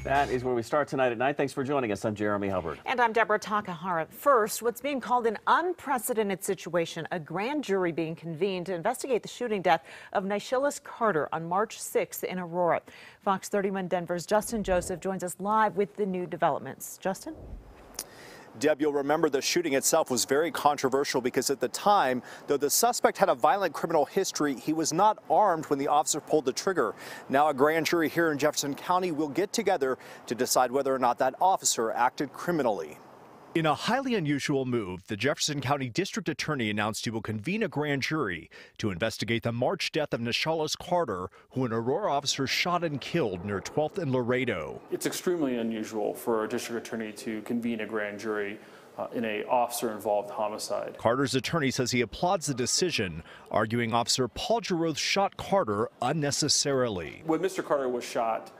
That is where we start tonight at 9. Thanks for joining us. I'm Jeremy Hubbard. And I'm Deborah Takahara. First, what's being called an unprecedented situation, a grand jury being convened to investigate the shooting death of Naeschylus Carter on March 6th in Aurora. Fox 31 Denver's Justin Joseph joins us live with the new developments. Justin? Deb, you'll remember the shooting itself was very controversial because at the time, though the suspect had a violent criminal history, he was not armed when the officer pulled the trigger. Now a grand jury here in Jefferson County will get together to decide whether or not that officer acted criminally. In a highly unusual move, the Jefferson County District Attorney announced he will convene a grand jury to investigate the March death of Naeschylus Carter, who an Aurora officer shot and killed near 12th and Laredo. It's extremely unusual for a district attorney to convene a grand jury in an officer-involved homicide. Carter's attorney says he applauds the decision, arguing Officer Paul Giroux shot Carter unnecessarily. When Mr. Carter was shot,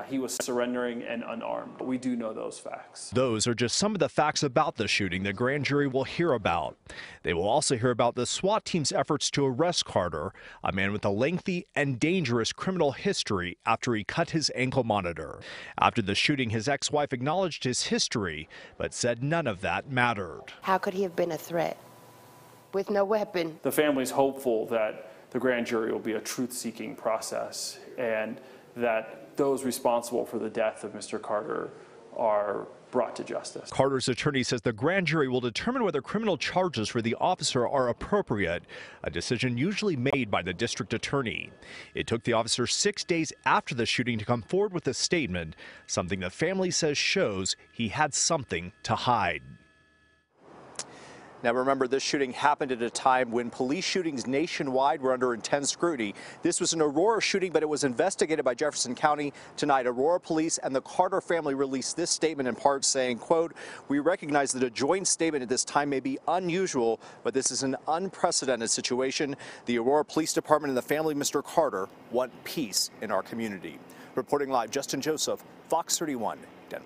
he was surrendering and unarmed. We do know those facts. Those are just some of the facts about the shooting the grand jury will hear about. They will also hear about the SWAT team's efforts to arrest Carter, a man with a lengthy and dangerous criminal history after he cut his ankle monitor. After the shooting, his ex-wife acknowledged his history, but said none of that mattered. How could he have been a threat with no weapon? The family's hopeful that the grand jury will be a truth-seeking process and that those responsible for the death of Mr. Carter are brought to justice. Carter's attorney says the grand jury will determine whether criminal charges for the officer are appropriate, a decision usually made by the district attorney. It took the officer 6 days after the shooting to come forward with a statement, something the family says shows he had something to hide. Now remember, this shooting happened at a time when police shootings nationwide were under intense scrutiny. This was an Aurora shooting, but it was investigated by Jefferson County. Tonight, Aurora police and the Carter family released this statement in part saying, quote, "We recognize that a joint statement at this time may be unusual, but this is an unprecedented situation. The Aurora Police Department and the family of Mr. Carter want peace in our community." Reporting live, Justin Joseph, Fox 31, Denver.